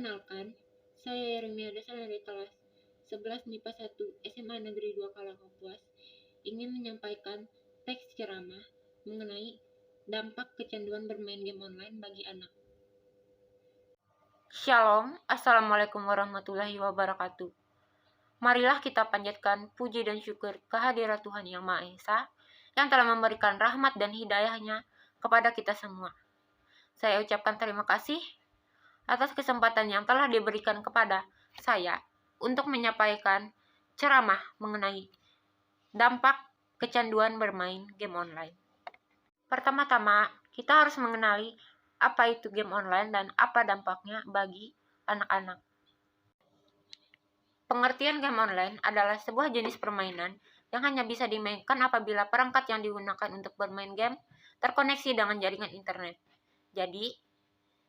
Perkenalkan, saya Yeremia Dasana dari kelas 11 MIPA 1 SMA Negeri 2 Kalangkapuas ingin menyampaikan teks ceramah mengenai dampak kecanduan bermain game online bagi anak. Shalom, Assalamualaikum warahmatullahi wabarakatuh. Marilah kita panjatkan puji dan syukur kehadirat Tuhan Yang Maha Esa yang telah memberikan rahmat dan hidayahnya kepada kita semua. Saya ucapkan terima kasih atas kesempatan yang telah diberikan kepada saya untuk menyampaikan ceramah mengenai dampak kecanduan bermain game online. Pertama-tama, kita harus mengenali apa itu game online dan apa dampaknya bagi anak-anak. Pengertian game online adalah sebuah jenis permainan yang hanya bisa dimainkan apabila perangkat yang digunakan untuk bermain game terkoneksi dengan jaringan internet. Jadi,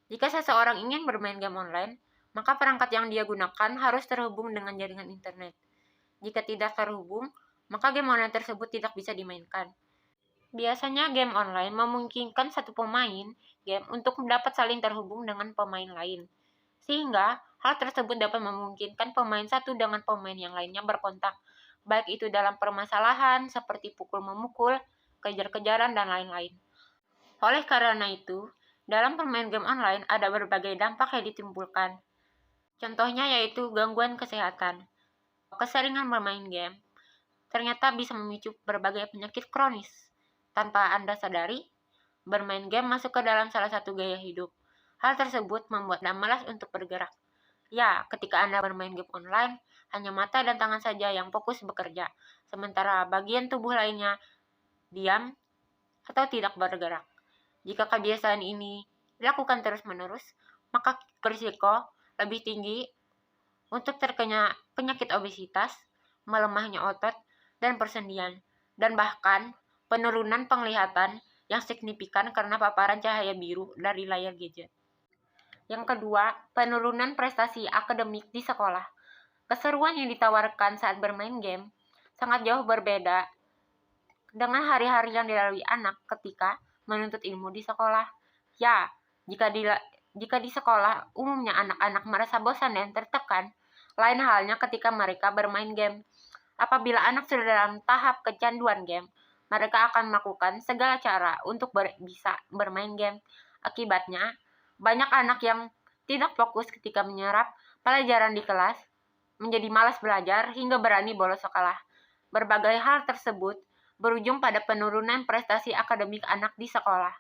jika seseorang ingin bermain game online, maka perangkat yang dia gunakan harus terhubung dengan jaringan internet. Jika tidak terhubung, maka game online tersebut tidak bisa dimainkan. Biasanya game online memungkinkan satu pemain game untuk dapat saling terhubung dengan pemain lain. Sehingga hal tersebut dapat memungkinkan pemain satu dengan pemain yang lainnya berkontak, baik itu dalam permasalahan seperti pukul-memukul, kejar-kejaran, dan lain-lain. Oleh karena itu, dalam bermain game online ada berbagai dampak yang ditimbulkan. Contohnya yaitu gangguan kesehatan. Keseringan bermain game ternyata bisa memicu berbagai penyakit kronis. Tanpa Anda sadari, bermain game masuk ke dalam salah satu gaya hidup. Hal tersebut membuat Anda malas untuk bergerak. Ya, ketika Anda bermain game online, hanya mata dan tangan saja yang fokus bekerja, sementara bagian tubuh lainnya diam atau tidak bergerak. Jika kebiasaan ini dilakukan terus-menerus, maka risiko lebih tinggi untuk terkena penyakit obesitas, melemahnya otot dan persendian, dan bahkan penurunan penglihatan yang signifikan karena paparan cahaya biru dari layar gadget. Yang kedua, penurunan prestasi akademik di sekolah. Keseruan yang ditawarkan saat bermain game sangat jauh berbeda dengan hari-hari yang dilalui anak ketika menuntut ilmu di sekolah. Ya, jika di sekolah umumnya anak-anak merasa bosan dan tertekan, lain halnya ketika mereka bermain game. Apabila anak sudah dalam tahap kecanduan game, mereka akan melakukan segala cara untuk bisa bermain game. Akibatnya, banyak anak yang tidak fokus ketika menyerap pelajaran di kelas, menjadi malas belajar hingga berani bolos sekolah. Berbagai hal tersebut berujung pada penurunan prestasi akademik anak di sekolah.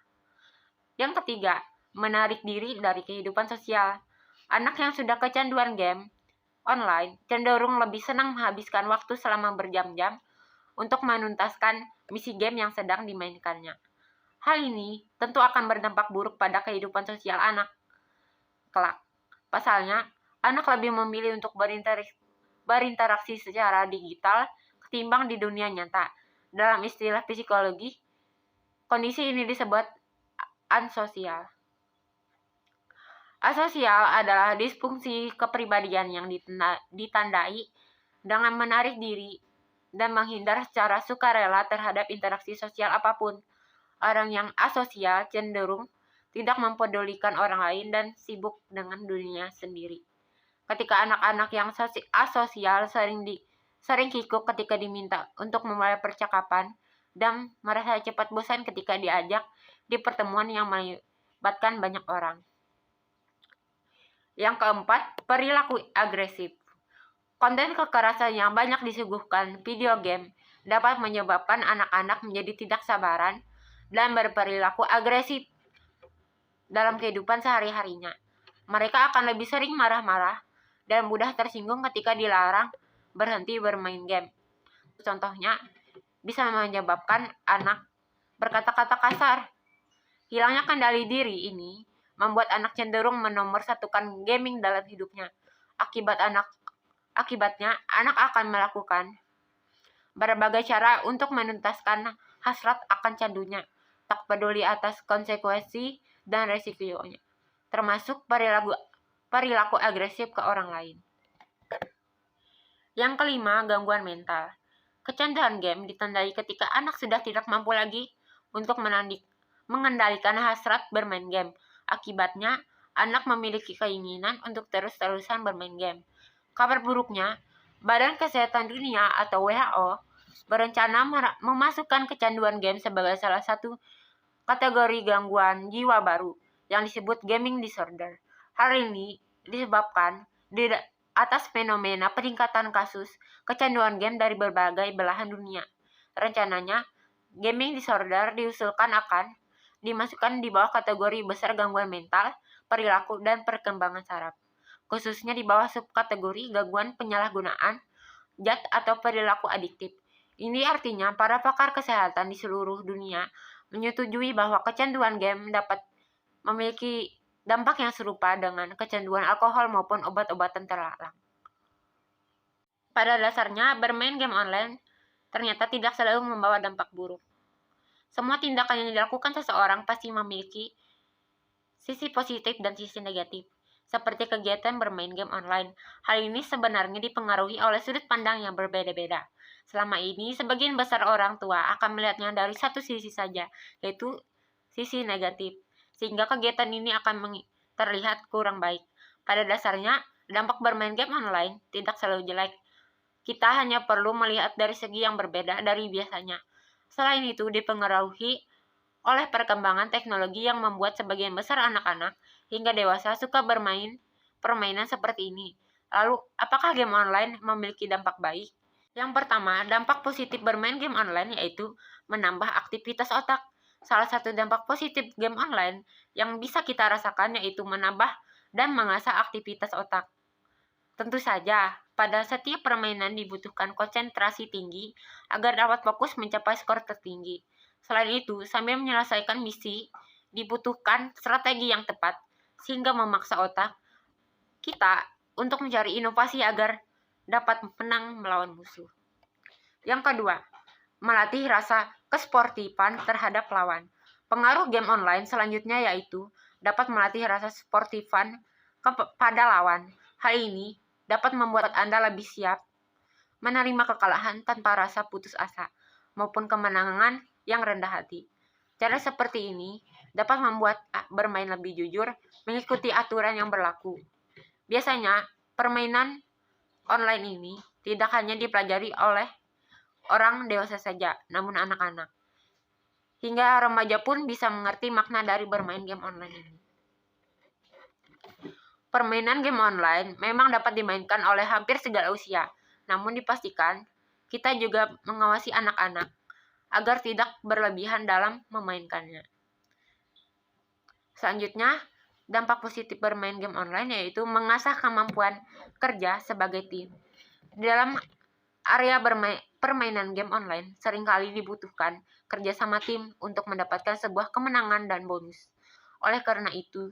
Yang ketiga, menarik diri dari kehidupan sosial. Anak yang sudah kecanduan game online cenderung lebih senang menghabiskan waktu selama berjam-jam untuk menuntaskan misi game yang sedang dimainkannya. Hal ini tentu akan berdampak buruk pada kehidupan sosial anak kelak. Pasalnya, anak lebih memilih untuk berinteraksi secara digital ketimbang di dunia nyata. Dalam istilah psikologi, kondisi ini disebut ansosial. Asosial adalah disfungsi kepribadian yang ditandai dengan menarik diri dan menghindar secara sukarela terhadap interaksi sosial apapun. Orang yang asosial cenderung tidak mempedulikan orang lain dan sibuk dengan dunia sendiri. Ketika anak-anak yang asosial sering kikuk ketika diminta untuk memulai percakapan dan merasa cepat bosan ketika diajak di pertemuan yang melibatkan banyak orang. Yang keempat, perilaku agresif. Konten kekerasan yang banyak disuguhkan video game dapat menyebabkan anak-anak menjadi tidak sabaran dan berperilaku agresif dalam kehidupan sehari-harinya. Mereka akan lebih sering marah-marah dan mudah tersinggung ketika dilarang berhenti bermain game. Contohnya, bisa menyebabkan anak berkata-kata kasar. Hilangnya kendali diri ini membuat anak cenderung menomorsatukan gaming dalam hidupnya. Akibatnya, anak akan melakukan berbagai cara untuk menuntaskan hasrat akan candunya, tak peduli atas konsekuensi dan resikonya, termasuk perilaku agresif ke orang lain. Yang kelima, gangguan mental. Kecanduan game ditandai ketika anak sudah tidak mampu lagi untuk mengendalikan hasrat bermain game. Akibatnya, anak memiliki keinginan untuk terus-terusan bermain game. Kabar buruknya, Badan Kesehatan Dunia atau WHO berencana memasukkan kecanduan game sebagai salah satu kategori gangguan jiwa baru yang disebut gaming disorder. Hal ini disebabkan di atas fenomena peningkatan kasus kecanduan game dari berbagai belahan dunia. Rencananya, gaming disorder diusulkan akan dimasukkan di bawah kategori besar gangguan mental, perilaku, dan perkembangan saraf, khususnya di bawah subkategori gangguan penyalahgunaan zat atau perilaku adiktif. Ini artinya para pakar kesehatan di seluruh dunia menyetujui bahwa kecanduan game dapat memiliki dampak yang serupa dengan kecanduan alkohol maupun obat-obatan terlarang. Pada dasarnya, bermain game online ternyata tidak selalu membawa dampak buruk. Semua tindakan yang dilakukan seseorang pasti memiliki sisi positif dan sisi negatif, seperti kegiatan bermain game online. Hal ini sebenarnya dipengaruhi oleh sudut pandang yang berbeda-beda. Selama ini, sebagian besar orang tua akan melihatnya dari satu sisi saja, yaitu sisi negatif, sehingga kegiatan ini akan terlihat kurang baik. Pada dasarnya, dampak bermain game online tidak selalu jelek. Kita hanya perlu melihat dari segi yang berbeda dari biasanya. Selain itu, dipengaruhi oleh perkembangan teknologi yang membuat sebagian besar anak-anak hingga dewasa suka bermain permainan seperti ini. Lalu, apakah game online memiliki dampak baik? Yang pertama, dampak positif bermain game online yaitu menambah aktivitas otak. Salah satu dampak positif game online yang bisa kita rasakan yaitu menambah dan mengasah aktivitas otak. Tentu saja, pada setiap permainan dibutuhkan konsentrasi tinggi agar dapat fokus mencapai skor tertinggi. Selain itu, sambil menyelesaikan misi, dibutuhkan strategi yang tepat sehingga memaksa otak kita untuk mencari inovasi agar dapat menang melawan musuh. Yang kedua, melatih rasa kesportifan terhadap lawan. Pengaruh game online selanjutnya yaitu dapat melatih rasa sportifan kepada lawan. Hal ini dapat membuat Anda lebih siap menerima kekalahan tanpa rasa putus asa maupun kemenangan yang rendah hati. Cara seperti ini dapat membuat bermain lebih jujur, mengikuti aturan yang berlaku. Biasanya, permainan online ini tidak hanya dipelajari oleh orang dewasa saja, namun anak-anak. Hingga remaja pun bisa mengerti makna dari bermain game online ini. Permainan game online memang dapat dimainkan oleh hampir segala usia, namun dipastikan kita juga mengawasi anak-anak agar tidak berlebihan dalam memainkannya. Selanjutnya, dampak positif bermain game online yaitu mengasah kemampuan kerja sebagai tim. Di dalam area permainan game online seringkali dibutuhkan kerjasama tim untuk mendapatkan sebuah kemenangan dan bonus. Oleh karena itu,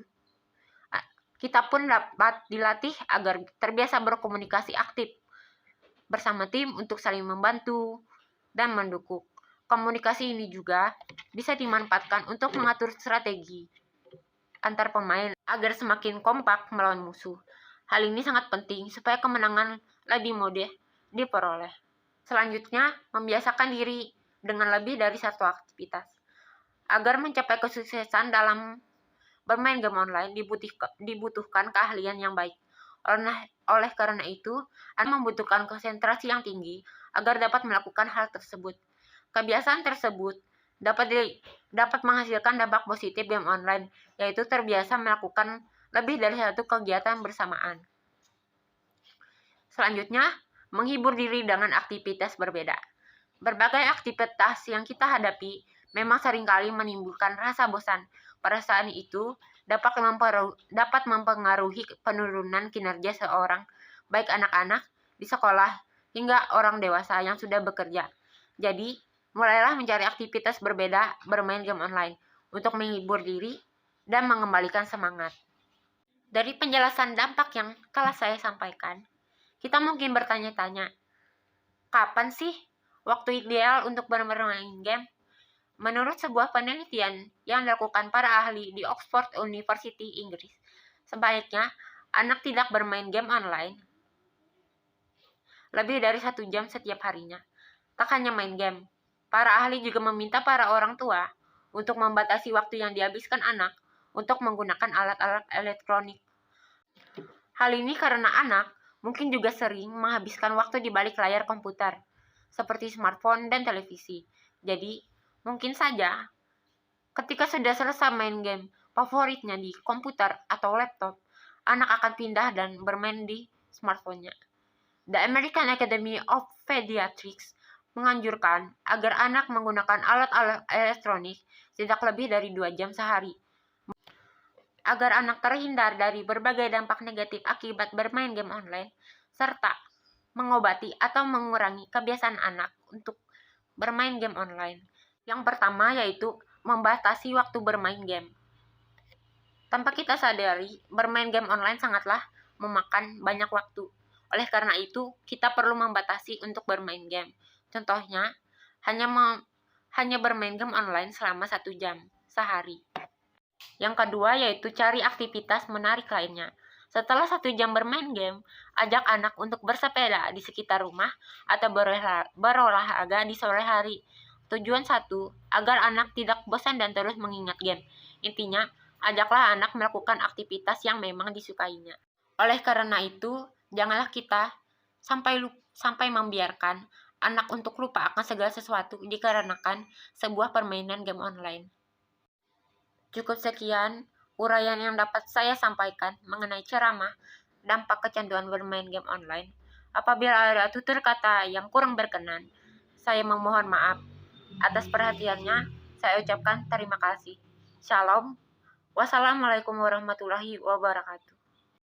kita pun dapat dilatih agar terbiasa berkomunikasi aktif bersama tim untuk saling membantu dan mendukung. Komunikasi ini juga bisa dimanfaatkan untuk mengatur strategi antar pemain agar semakin kompak melawan musuh. Hal ini sangat penting supaya kemenangan lebih mudah diperoleh. Selanjutnya, membiasakan diri dengan lebih dari satu aktivitas. Agar mencapai kesuksesan dalam bermain game online dibutuhkan keahlian yang baik. Oleh karena itu, Anda membutuhkan konsentrasi yang tinggi agar dapat melakukan hal tersebut. Kebiasaan tersebut dapat menghasilkan dampak positif game online, yaitu terbiasa melakukan lebih dari satu kegiatan bersamaan. Selanjutnya, menghibur diri dengan aktivitas berbeda. Berbagai aktivitas yang kita hadapi memang seringkali menimbulkan rasa bosan. Perasaan itu dapat mempengaruhi penurunan kinerja seorang, baik anak-anak di sekolah hingga orang dewasa yang sudah bekerja. Jadi, mulailah mencari aktivitas berbeda bermain game online untuk menghibur diri dan mengembalikan semangat. Dari penjelasan dampak yang telah saya sampaikan, kita mungkin bertanya-tanya, kapan sih waktu ideal untuk bermain game? Menurut sebuah penelitian yang dilakukan para ahli di Oxford University, Inggris, sebaiknya anak tidak bermain game online lebih dari 1 jam setiap harinya. Tak hanya main game, para ahli juga meminta para orang tua untuk membatasi waktu yang dihabiskan anak untuk menggunakan alat-alat elektronik. Hal ini karena anak mungkin juga sering menghabiskan waktu di balik layar komputer, seperti smartphone dan televisi. Jadi, mungkin saja ketika sudah selesai main game favoritnya di komputer atau laptop, anak akan pindah dan bermain di smartphone-nya. The American Academy of Pediatrics menganjurkan agar anak menggunakan alat-alat elektronik tidak lebih dari 2 jam sehari, agar anak terhindar dari berbagai dampak negatif akibat bermain game online, serta mengobati atau mengurangi kebiasaan anak untuk bermain game online. Yang pertama yaitu membatasi waktu bermain game. Tanpa kita sadari, bermain game online sangatlah memakan banyak waktu. Oleh karena itu, kita perlu membatasi untuk bermain game. Contohnya, hanya bermain game online selama 1 jam sehari. Yang kedua yaitu cari aktivitas menarik lainnya. Setelah 1 jam bermain game, ajak anak untuk bersepeda di sekitar rumah atau berolahraga di sore hari. Tujuan 1, agar anak tidak bosan dan terus mengingat game. Intinya, ajaklah anak melakukan aktivitas yang memang disukainya. Oleh karena itu, janganlah kita sampai membiarkan anak untuk lupa akan segala sesuatu dikarenakan sebuah permainan game online. Cukup sekian uraian yang dapat saya sampaikan mengenai ceramah dampak kecanduan bermain game online. Apabila ada tutur kata yang kurang berkenan, saya memohon maaf. Atas perhatiannya, saya ucapkan terima kasih. Shalom. Wassalamualaikum warahmatullahi wabarakatuh.